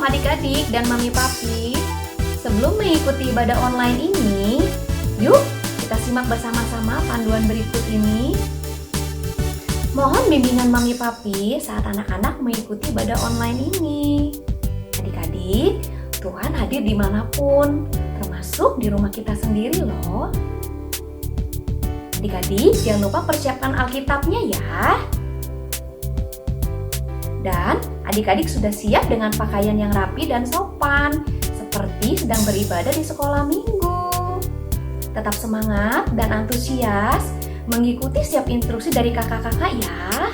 adik-adik dan mami papi. Sebelum mengikuti ibadah online ini, yuk kita simak bersama-sama panduan berikut ini. Mohon bimbingan mami papi saat anak-anak mengikuti ibadah online ini. Adik-adik, Tuhan hadir dimanapun, termasuk di rumah kita sendiri loh. Adik-adik, jangan lupa persiapkan Alkitabnya ya. Dan adik-adik sudah siap dengan pakaian yang rapi dan sopan, seperti sedang beribadah di sekolah minggu. Tetap semangat dan antusias mengikuti setiap instruksi dari kakak-kakak ya.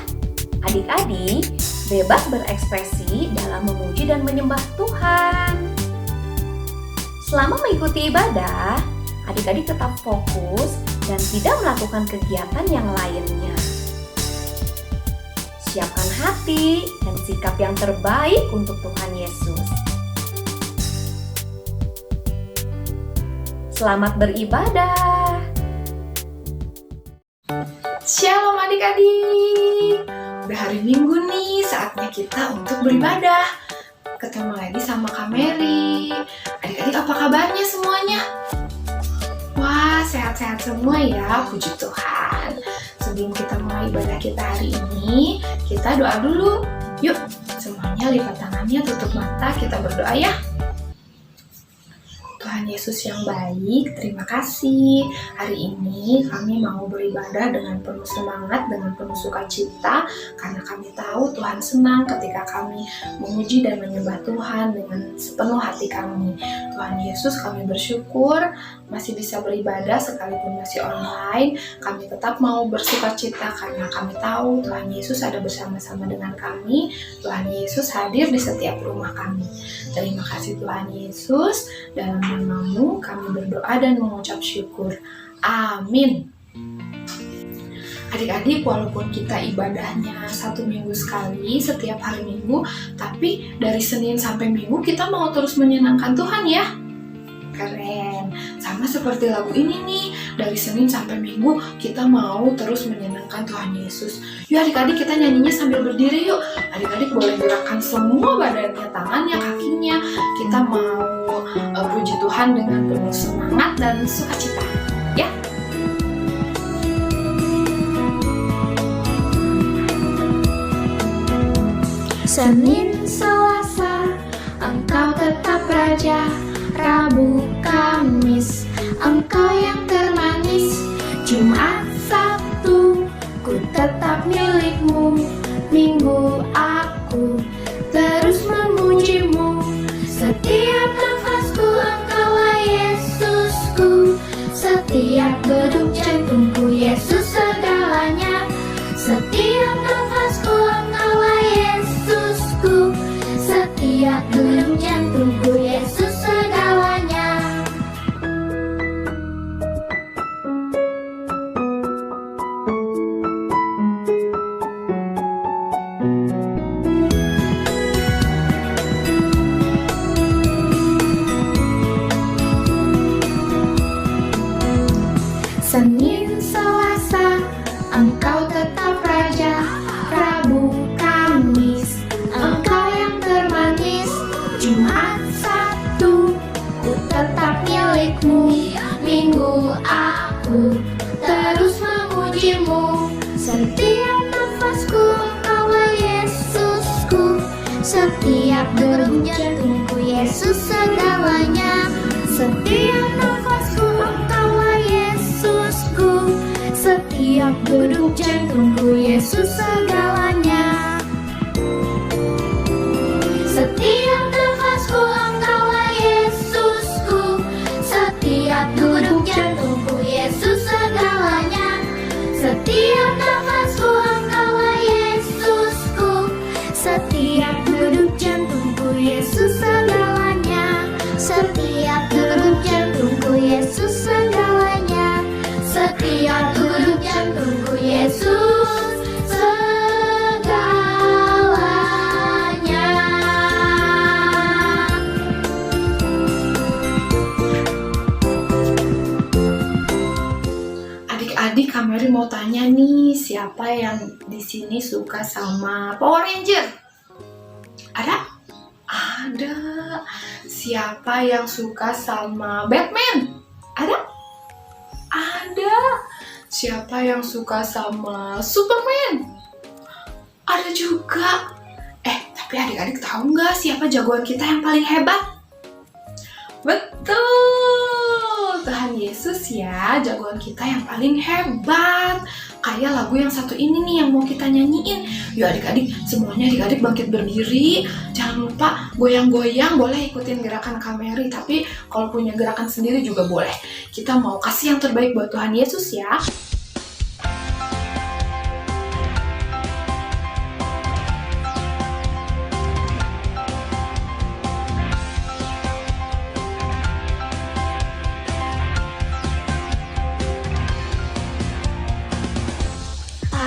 Adik-adik bebas berekspresi dalam memuji dan menyembah Tuhan. Selama mengikuti ibadah, adik-adik tetap fokus dan tidak melakukan kegiatan yang lainnya. Siapkan hati dan sikap yang terbaik untuk Tuhan Yesus. Selamat beribadah. Shalom adik-adik. Udah hari Minggu nih, saatnya kita untuk beribadah. Ketemu lagi sama Kak Mary. Adik-adik apa kabarnya semuanya? Wah, sehat-sehat semua ya, puji Tuhan. Sebelum kita mulai ibadah kita hari ini, kita doa dulu. Yuk, semuanya lipat tangannya, tutup mata, kita berdoa ya. Tuhan Yesus yang baik, terima kasih. Hari ini kami mau beribadah dengan penuh semangat, dengan penuh sukacita, karena kami tahu Tuhan senang ketika kami memuji dan menyembah Tuhan dengan sepenuh hati kami. Tuhan Yesus, kami bersyukur masih bisa beribadah sekalipun masih online. Kami tetap mau bersukacita karena kami tahu Tuhan Yesus ada bersama-sama dengan kami. Tuhan Yesus hadir di setiap rumah kami. Terima kasih Tuhan Yesus. Dalam nama-Mu kami berdoa dan mengucap syukur. Amin. Adik-adik, walaupun kita ibadahnya 1 minggu sekali, setiap hari Minggu, tapi dari Senin sampai Minggu kita mau terus menyenangkan Tuhan ya. Keren. Sama seperti lagu ini nih, dari Senin sampai Minggu kita mau terus menyenangkan Tuhan Yesus. Yuk adik-adik, kita nyanyinya sambil berdiri yuk. Adik-adik boleh gerakan semua badannya, tangannya, kakinya. Kita mau puji Tuhan dengan penuh semangat dan sukacita ya. Senin, Selasa, Engkau tetap Raja. Rabu, Kamis, Engkau yang termanis. Jumat, Sabtu, ku tetap milik-Mu. Minggu, aku terus memuji-Mu. Setiap nafasku, Engkaulah Yesusku. Setiap degup jantungku, Yesus segalanya. Setiap nafasku, Engkaulah Yesusku. Setiap degup jantungku, Yesus segalanya. Senin, Selasa, Engkau tetap Raja. Rabu, Kamis, Engkau yang termanis. Jumat, Sabtu, ku tetap milik-Mu. Minggu, aku terus memuji-Mu. Setiap nafasku, Engkaulah Yesusku. Setiap degup jantungku, Yesus segalanya. Setiap nafasku, Engkaulah Yesusku. Setiap degup jantungku, Yesus segalanya. Setiap nafasku, Engkaulah Yesusku. Setiap degup jantungku, Yesus segalanya. Setiap nafasku, Engkaulah Yesusku. Setiap degup jantungku, Yesus segalanya. Setiap degup jantungku, Yesus segalanya. Setiap degup jantungku, Yesus segalanya. Adik-adik, Kak Mary mau tanya nih, siapa yang di sini suka sama Power Ranger? Ada? Ada. Siapa yang suka sama Batman? Ada? Ada. Siapa yang suka sama Superman? Ada juga. Tapi adik-adik tahu nggak siapa jagoan kita yang paling hebat? Betul, Tuhan Yesus ya, jagoan kita yang paling hebat. Kayak lagu yang satu ini nih yang mau kita nyanyiin. Yuk adik-adik, semuanya adik-adik bangkit berdiri. Jangan lupa goyang-goyang, boleh ikutin gerakan Kameri. Tapi kalau punya gerakan sendiri juga boleh. Kita mau kasih yang terbaik buat Tuhan Yesus ya.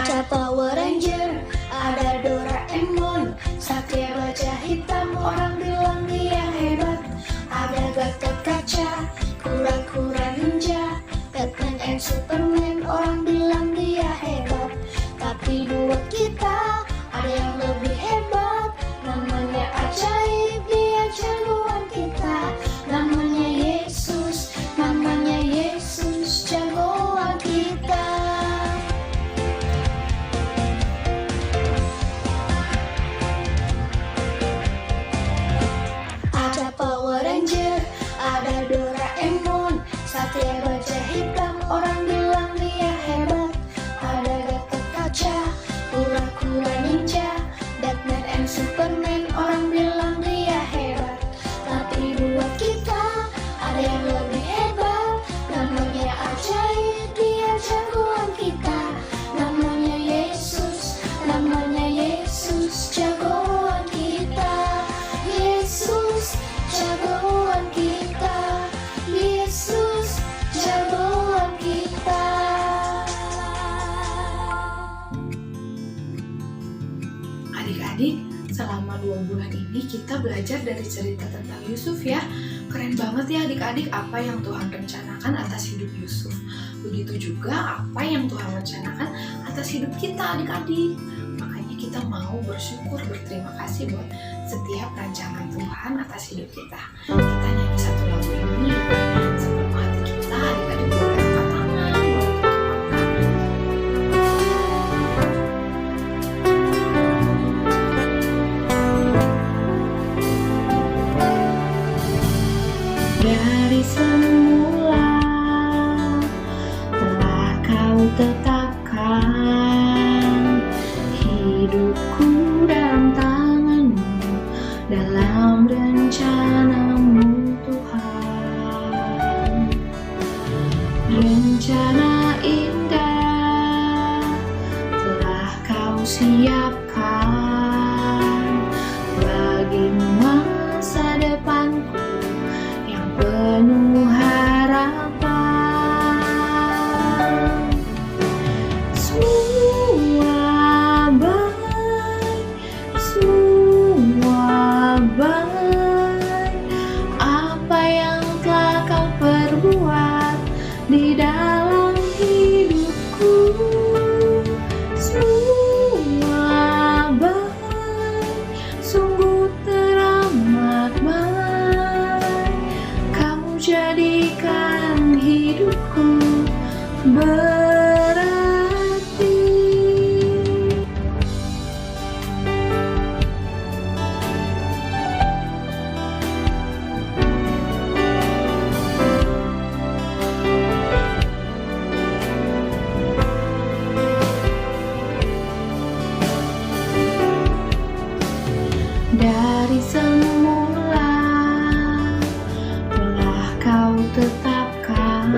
Ada Power Ranger, ada Doraemon, Satria Baja Hitam, orang bilang dia hebat. Ada Gatot Kaca, kura-kura ninja, Batman and Superman, orang bilang dia hebat. Tapi dua kita, ada yang lebih hebat, namanya ajaib, dia jagoan kita. Namanya Yesus, jagoan kita. Ada Power Ranger, ada Doraemon, Satria Baja Hitam, orang bilang dia hebat. Ada Gatot Kaca, kura-kura ninja, Batman and Superman, orang bilang dia hebat. Tapi dua kita, ada yang lebih hebat, namanya ajaib, dia jagoan kita. Namanya Yesus, jagoan kita. Yesus, jagoan kita. Yesus, jagoan kita. Adik-adik, selama 2 bulan ini kita belajar dari cerita tentang Yusuf ya. Keren banget ya adik-adik apa yang Tuhan rencanakan atas hidup Yusuf. Begitu juga apa yang Tuhan rencanakan atas hidup kita adik-adik. Makanya kita mau bersyukur, berterima kasih buat setiap rancangan Tuhan atas hidup kita. Kita nyanyi satu lagu ini sebelum hati kita, adik-adik boleh angkat tangan, boleh Dari semula telah kau tetapkan hidupku dalam tanganmu, dalam rencanamu Tuhan. Rencana indah telah kau siapkan bagi masa depanku yang penuh harapan. Semua baik apa yang telah kau perbuat di dalam hidupku. Semua baik, sungguh teramat baik. Kamu jadikan hidupku berarti. Dari semula telah kau tetapkan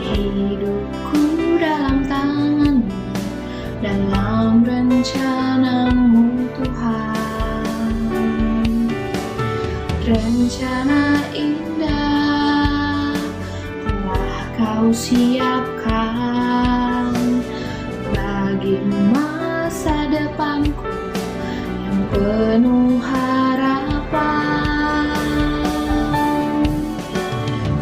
hidupku dalam tanganmu, dalam rencanamu Tuhan. Rencana indah telah kau siapkan bagi masa depanku yang penuh harapan.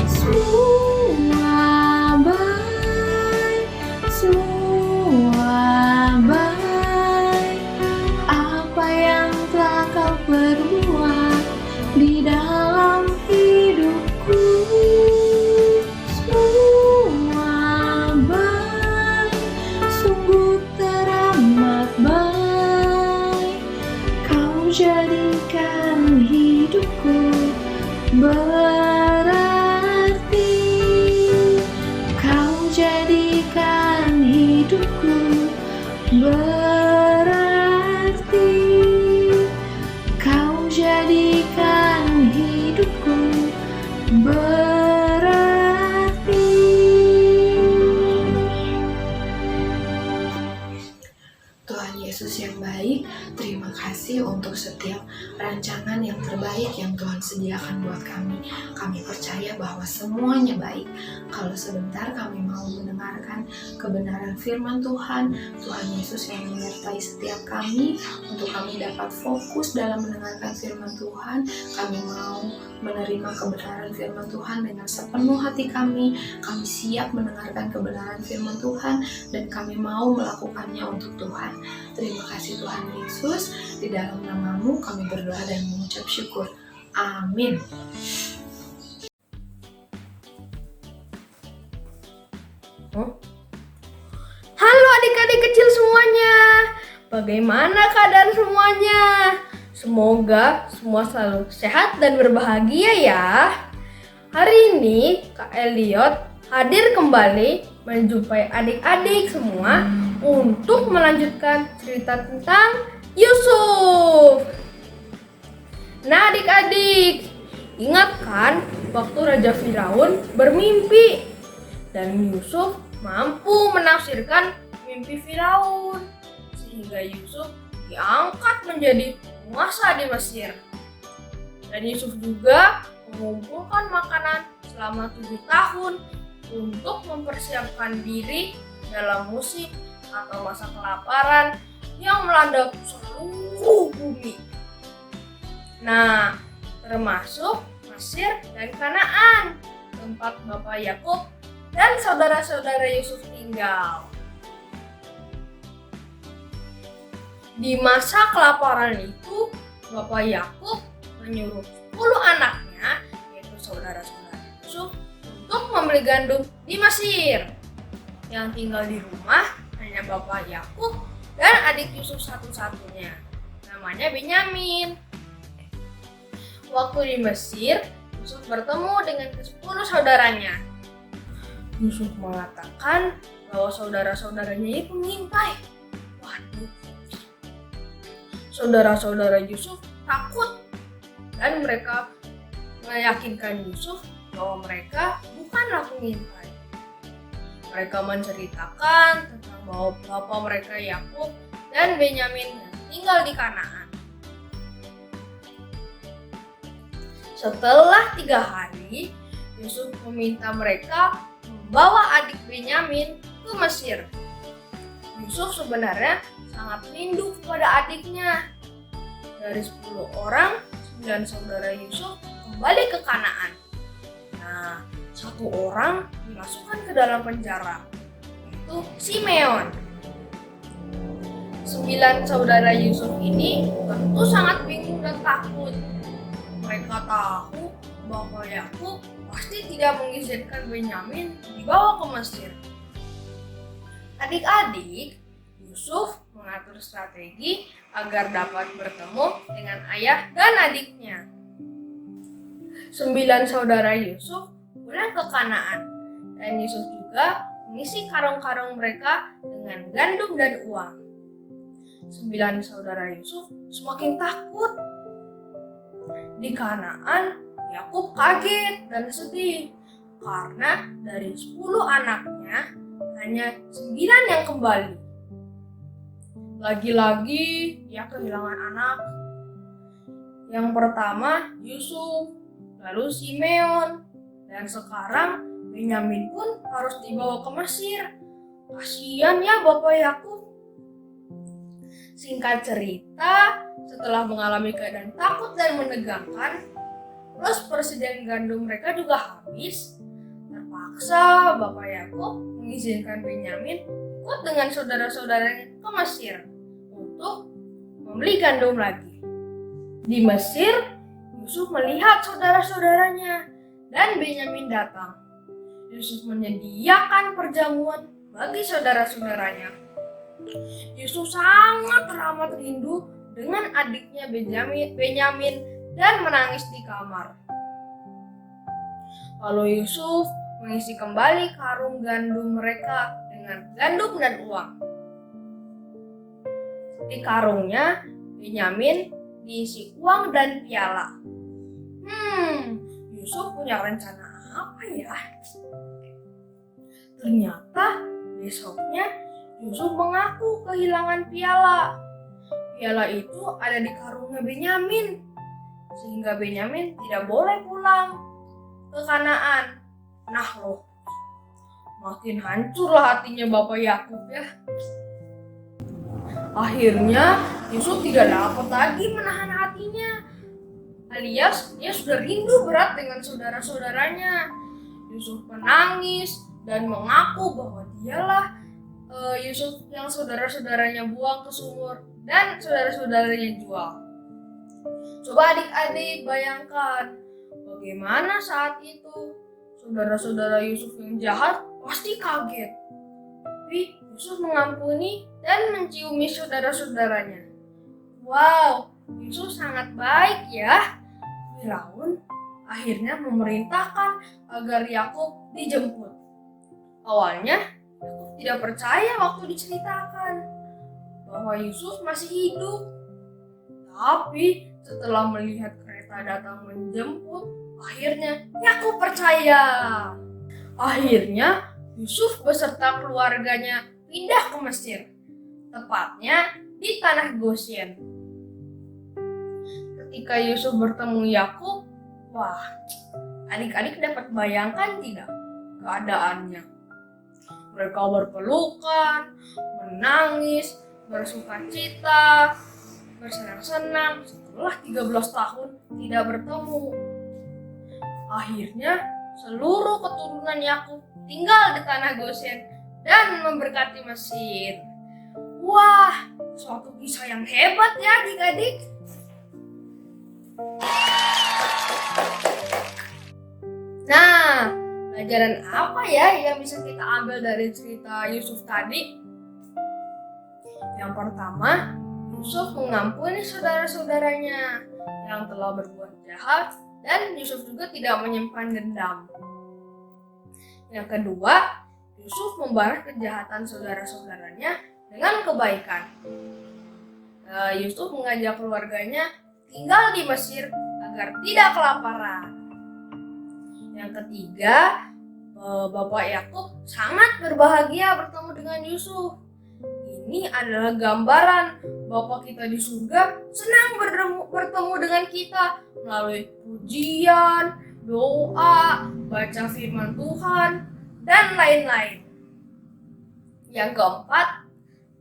Semua baik apa yang telah kau perbuat hidupku, semua baik, sungguh teramat baik. Kau jadikan hidupku berarti, kau jadikan hidupku berarti, kau jadikan hidupku berarti. Tuhan Yesus yang baik, terima kasih untuk setiap rancangan yang terbaik yang Tuhan sediakan buat kami. Kami percaya bahwa semuanya baik. Kalau sebentar kami mau mendengarkan kebenaran firman Tuhan, Tuhan Yesus yang menyertai setiap kami, untuk kami dapat fokus dalam mendengarkan firman Tuhan. Kami mau menerima kebenaran firman Tuhan dengan sepenuh hati kami. Kami siap mendengarkan kebenaran firman Tuhan dan kami mau melakukannya untuk Tuhan. Terima kasih Tuhan Yesus. Di dalam nama-Mu kami berdoa dan mengucap syukur. Amin. Halo adik-adik kecil semuanya, bagaimana keadaan semuanya? Semoga semua selalu sehat dan berbahagia ya. Hari ini Kak Elliot hadir kembali menjumpai adik-adik semua untuk melanjutkan cerita tentang Yusuf. Nah adik-adik, ingat kan waktu Raja Firaun bermimpi dan Yusuf mampu menafsirkan mimpi Firaun sehingga Yusuf diangkat menjadi penguasa di Mesir. Dan Yusuf juga mengumpulkan makanan selama 7 tahun untuk mempersiapkan diri dalam musim atau masa kelaparan yang melanda seluruh bumi. Nah, termasuk Mesir dan Kanaan, tempat Bapak Yakub dan saudara-saudara Yusuf tinggal. Di masa kelaparan itu, Bapak Yakub menyuruh 10 anaknya, yaitu saudara-saudara Yusuf, untuk membeli gandum di Mesir. Yang tinggal di rumah hanya Bapak Yakub dan adik Yusuf satu-satunya, namanya Benyamin. Waktu di Mesir, Yusuf bertemu dengan ke-10 saudaranya. Yusuf mengatakan bahwa saudara-saudaranya itu mengintai. Waduh, saudara-saudara Yusuf takut dan mereka meyakinkan Yusuf bahwa mereka bukanlah pengintai. Mereka menceritakan tentang bahwa bapak mereka Yakub dan Benyamin tinggal di Kanaan. Setelah 3 hari, Yusuf meminta mereka membawa adik Benyamin ke Mesir. Yusuf sebenarnya sangat rindu kepada adiknya. Dari 10 orang, 9 saudara Yusuf kembali ke Kanaan. Nah, 1 orang dimasukkan ke dalam penjara, yaitu Simeon. 9 saudara Yusuf ini tentu sangat bingung dan takut. Mereka tahu bahwa Yakub pasti tidak mengizinkan Benyamin dibawa ke Mesir. Adik-adik, Yusuf mengatur strategi agar dapat bertemu dengan ayah dan adiknya. 9 saudara Yusuf pulang ke Kanaan, dan Yusuf juga mengisi karung-karung mereka dengan gandum dan uang. 9 saudara Yusuf semakin takut. Di Kanaan, Yakub kaget dan sedih karena dari 10 anaknya hanya 9 yang kembali. Lagi-lagi ia kehilangan anak. Yang pertama Yusuf, lalu Simeon, dan sekarang Benyamin pun harus dibawa ke Mesir. Kasihan ya Bapak Yakub. Singkat cerita, setelah mengalami keadaan takut dan menegangkan, plus persediaan gandum mereka juga habis, terpaksa Bapak Yakub mengizinkan Benyamin ikut dengan saudara-saudaranya ke Mesir untuk membeli gandum lagi. Di Mesir, Yusuf melihat saudara-saudaranya dan Benyamin datang. Yusuf menyediakan perjamuan bagi saudara-saudaranya. Yusuf sangat teramat rindu dengan adiknya Benyamin dan menangis di kamar. Lalu Yusuf mengisi kembali karung gandum mereka dengan gandum dan uang. Di karungnya Benyamin diisi uang dan piala. Yusuf punya rencana apa ya? Ternyata besoknya Yusuf mengaku kehilangan piala. Piala itu ada di karungnya Benyamin, sehingga Benyamin tidak boleh pulang ke Kanaan. Nah loh, makin hancurlah hatinya Bapak Yakub ya. Akhirnya Yusuf tidak dapat lagi menahan hatinya, alias dia sudah rindu berat dengan saudara-saudaranya. Yusuf menangis dan mengaku bahwa dialah Yusuf yang saudara-saudaranya buang ke sumur dan saudara-saudaranya jual. Coba adik-adik bayangkan bagaimana saat itu saudara-saudara Yusuf yang jahat pasti kaget. Tapi Yusuf mengampuni dan menciumi saudara-saudaranya. Wow, Yusuf sangat baik ya. Firaun akhirnya memerintahkan agar Yakub dijemput. Awalnya Yakub tidak percaya waktu diceritakan bahwa Yusuf masih hidup. Tapi setelah melihat kereta datang menjemput, akhirnya Yakub percaya. Akhirnya Yusuf beserta keluarganya pindah ke Mesir, tepatnya di tanah Goshen. Ketika Yusuf bertemu Yakub, wah, adik-adik dapat bayangkan tidak keadaannya? Mereka berpelukan, menangis, bersukacita, bersenang-senang setelah 13 tahun tidak bertemu. Akhirnya seluruh keturunan Yakub tinggal di tanah Goshen dan memberkati Mesir. Wah, suatu kisah yang hebat ya adik-adik. Nah, pelajaran apa ya yang bisa kita ambil dari cerita Yusuf tadi? Yang pertama, Yusuf mengampuni saudara-saudaranya yang telah berbuat jahat dan Yusuf juga tidak menyimpan dendam. Yang kedua, Yusuf membalas kejahatan saudara-saudaranya dengan kebaikan. Yusuf mengajak keluarganya tinggal di Mesir agar tidak kelaparan. Yang ketiga, Bapak Yakub sangat berbahagia bertemu dengan Yusuf. Ini adalah gambaran Bapak kita di surga senang bertemu dengan kita melalui pujian, doa, baca firman Tuhan, dan lain-lain. Yang keempat,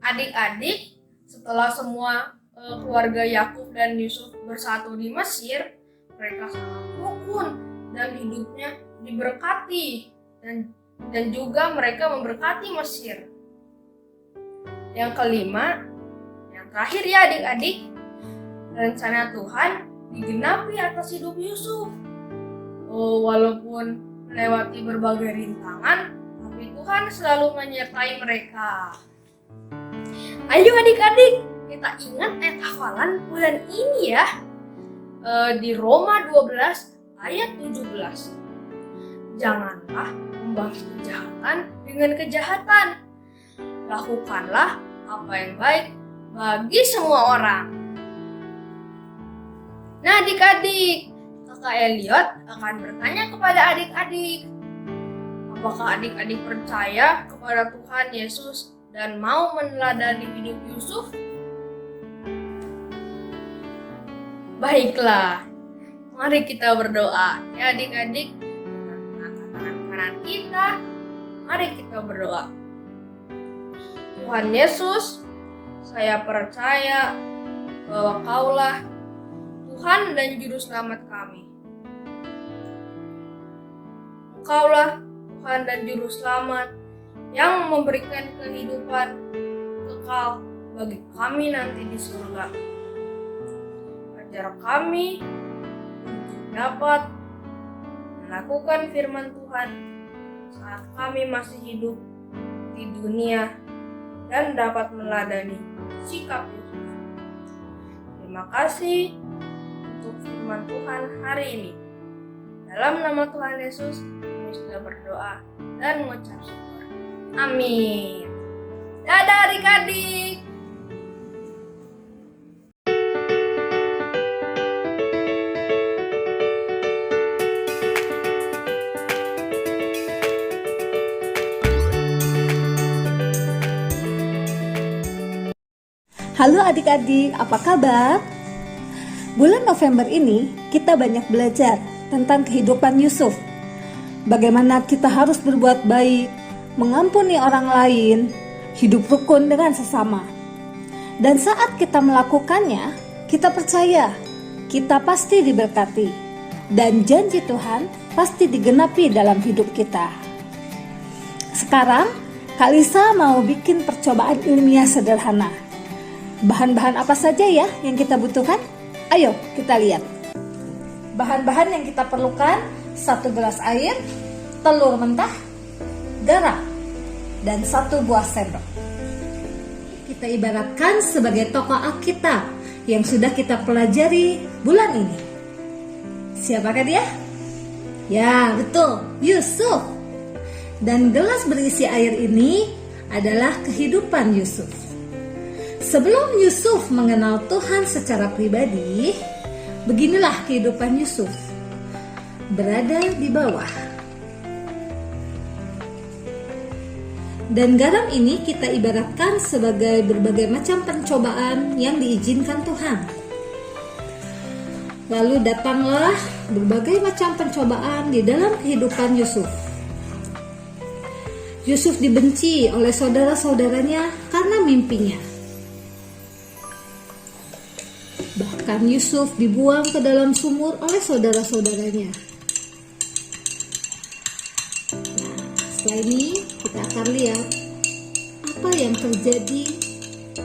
adik-adik setelah semua keluarga Yakub dan Yusuf bersatu di Mesir, mereka sangat rukun dan hidupnya diberkati dan juga mereka memberkati Mesir. Yang kelima, yang terakhir ya adik-adik, rencana Tuhan digenapi atas hidup Yusuf. Walaupun melewati berbagai rintangan, tapi Tuhan selalu menyertai mereka. Ayo adik-adik, kita ingat ayat hafalan bulan ini ya. Di Roma 12 ayat 17. Janganlah membalas kejahatan dengan kejahatan. Lakukanlah apa yang baik bagi semua orang. Nah adik-adik, Kakak Elliot akan bertanya kepada adik-adik. Apakah adik-adik percaya kepada Tuhan Yesus dan mau meneladani hidup Yusuf? Baiklah, mari kita berdoa ya adik-adik. Dengan tangan kanan kita, mari kita berdoa. Tuhan Yesus, saya percaya bahwa Kaulah Tuhan dan Juru Selamat kami. Engkaulah Tuhan dan Juru Selamat yang memberikan kehidupan kekal bagi kami nanti di surga. Ajar kami dapat melakukan firman Tuhan saat kami masih hidup di dunia dan dapat meladani sikap Yesus. Terima kasih untuk firman Tuhan hari ini. Dalam nama Tuhan Yesus, kami sudah berdoa dan mengucap syukur. Amin. Dadah adik-adik. Halo adik-adik, apa kabar? Bulan November ini kita banyak belajar tentang kehidupan Yusuf. Bagaimana kita harus berbuat baik, mengampuni orang lain, hidup rukun dengan sesama. Dan saat kita melakukannya, kita percaya kita pasti diberkati dan janji Tuhan pasti digenapi dalam hidup kita. Sekarang, Kak Lisa mau bikin percobaan ilmiah sederhana. Bahan-bahan apa saja ya yang kita butuhkan? Ayo kita lihat. Bahan-bahan yang kita perlukan: 1 gelas air, telur mentah, garam, dan 1 buah sendok. Kita ibaratkan sebagai tokoh Alkitab yang sudah kita pelajari bulan ini. Siapakah dia? Ya, betul, Yusuf. Dan gelas berisi air ini adalah kehidupan Yusuf. Sebelum Yusuf mengenal Tuhan secara pribadi, beginilah kehidupan Yusuf, berada di bawah. Dan garam ini kita ibaratkan sebagai berbagai macam pencobaan yang diizinkan Tuhan. Lalu datanglah berbagai macam pencobaan di dalam kehidupan Yusuf. Yusuf dibenci oleh saudara-saudaranya karena mimpinya. Bahkan Yusuf dibuang ke dalam sumur oleh saudara-saudaranya. Nah, setelah ini kita akan lihat apa yang terjadi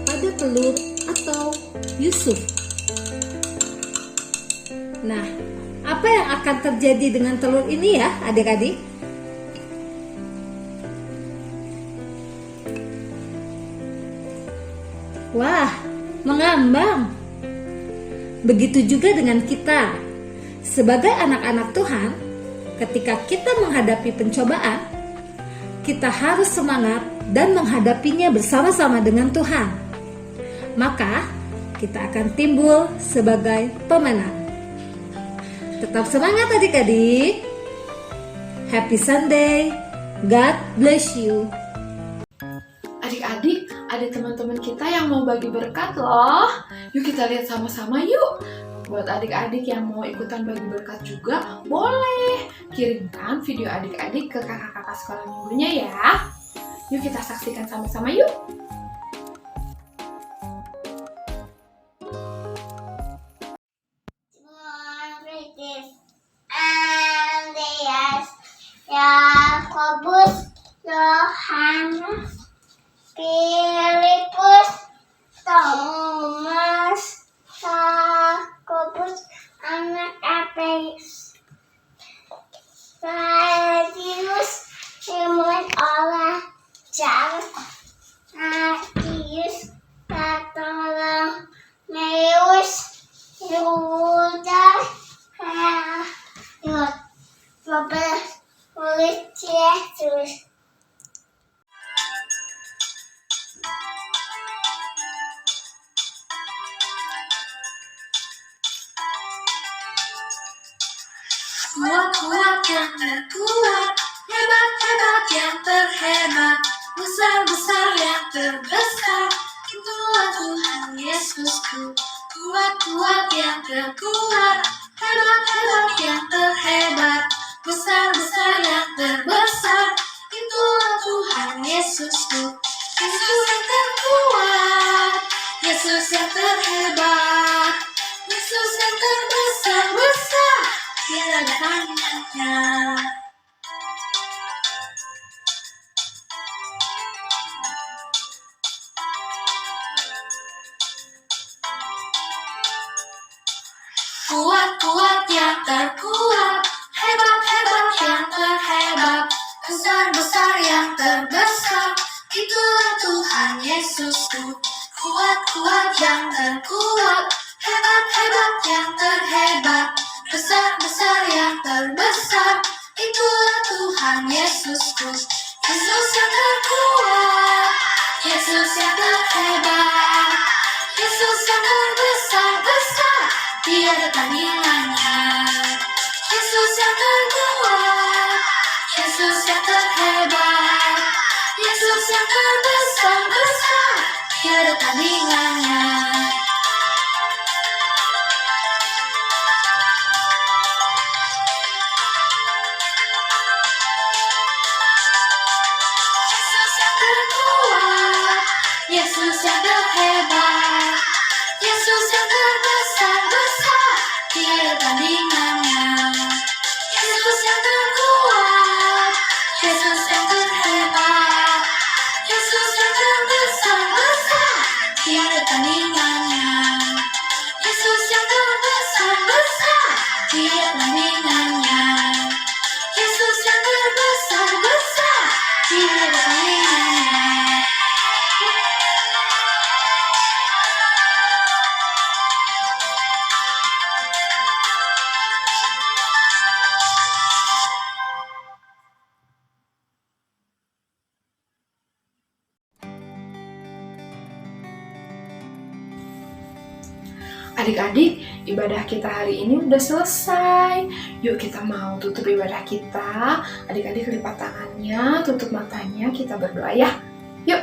pada telur atau Yusuf. Nah, apa yang akan terjadi dengan telur ini ya adik-adik? Wah, mengambang. Begitu juga dengan kita, sebagai anak-anak Tuhan, ketika kita menghadapi pencobaan, kita harus semangat dan menghadapinya bersama-sama dengan Tuhan. Maka, kita akan timbul sebagai pemenang. Tetap semangat adik-adik. Happy Sunday. God bless you. Adik-adik, ada teman-teman kita yang mau bagi berkat loh. Yuk kita lihat sama-sama yuk. Buat adik-adik yang mau ikutan bagi berkat juga, boleh kirimkan video adik-adik ke kakak-kakak sekolah minggunya ya. Yuk kita saksikan sama-sama yuk. Andreas, Yakobus, Yohanes, Filipus, Thomas, Yakobus, anak Alfeus, Thaddeus, Simon, Ola, Charles, Matius, Bartolomeus, Yudas, Robert, Yesus. Kuat-kuat yang terkuat, hebat-hebat yang terhebat, besar-besar yang terbesar, itulah Tuhan Yesusku. Kuat-kuat yang terkuat, hebat-hebat yang terhebat, besar-besar yang terbesar, itulah Tuhan Yesusku. Yesus yang terkuat, Yesus yang terhebat, Yesus yang terbesar-besar, tiada tandingannya. Kuat-kuat yang terkuat, yang terkuat, hebat-hebat yang terhebat, besar-besar yang terbesar. Itulah Tuhan Yesusku, Yesus yang terkuat, Yesus yang terhebat, Yesus yang terbesar-besar, tiada tandingannya. Yesus yang terkuat, Yesus yang terhebat, Yesus yang terbesar-besar, tiada tandingannya. Yesus yang terkuat, Yesus yang terhebat, Yesus yang terbesar-besar, tiada tandingannya. Yesus yang terkuat, Yesus yang terhebat, Yesus yang terbesar-besar, tiada tandingannya. Yesus yang terbesar-besar, tiada tandingannya. Yesus yang terbesar-besar, tiada tandingannya. Adik-adik, ibadah kita hari ini udah selesai. Yuk kita mau tutup ibadah kita. Adik-adik lipat tangannya, tutup matanya, kita berdoa ya. Yuk.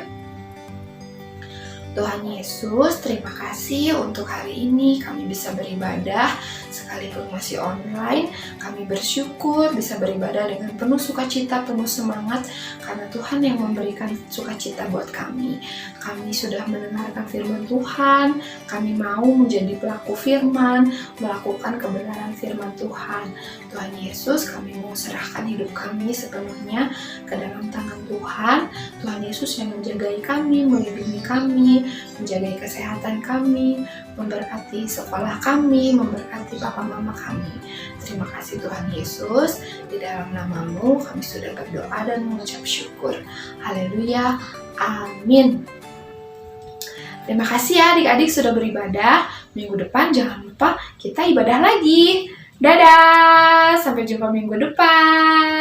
Tuhan Yesus, terima kasih untuk hari ini kami bisa beribadah sekalipun masih online. Kami bersyukur bisa beribadah dengan penuh sukacita, penuh semangat karena Tuhan yang memberikan sukacita buat kami. Kami sudah mendengarkan firman Tuhan, kami mau menjadi pelaku firman, melakukan kebenaran firman Tuhan. Tuhan Yesus, kami mau serahkan hidup kami sepenuhnya ke dalam tangan Tuhan. Tuhan Yesus yang menjagai kami, melindungi kami, menjaga kesehatan kami, memberkati sekolah kami, memberkati papa mama kami. Terima kasih Tuhan Yesus, di dalam nama-Mu kami sudah berdoa dan mengucap syukur. Haleluya, amin. Terima kasih ya adik-adik sudah beribadah. Minggu depan jangan lupa kita ibadah lagi. Dadah, sampai jumpa minggu depan.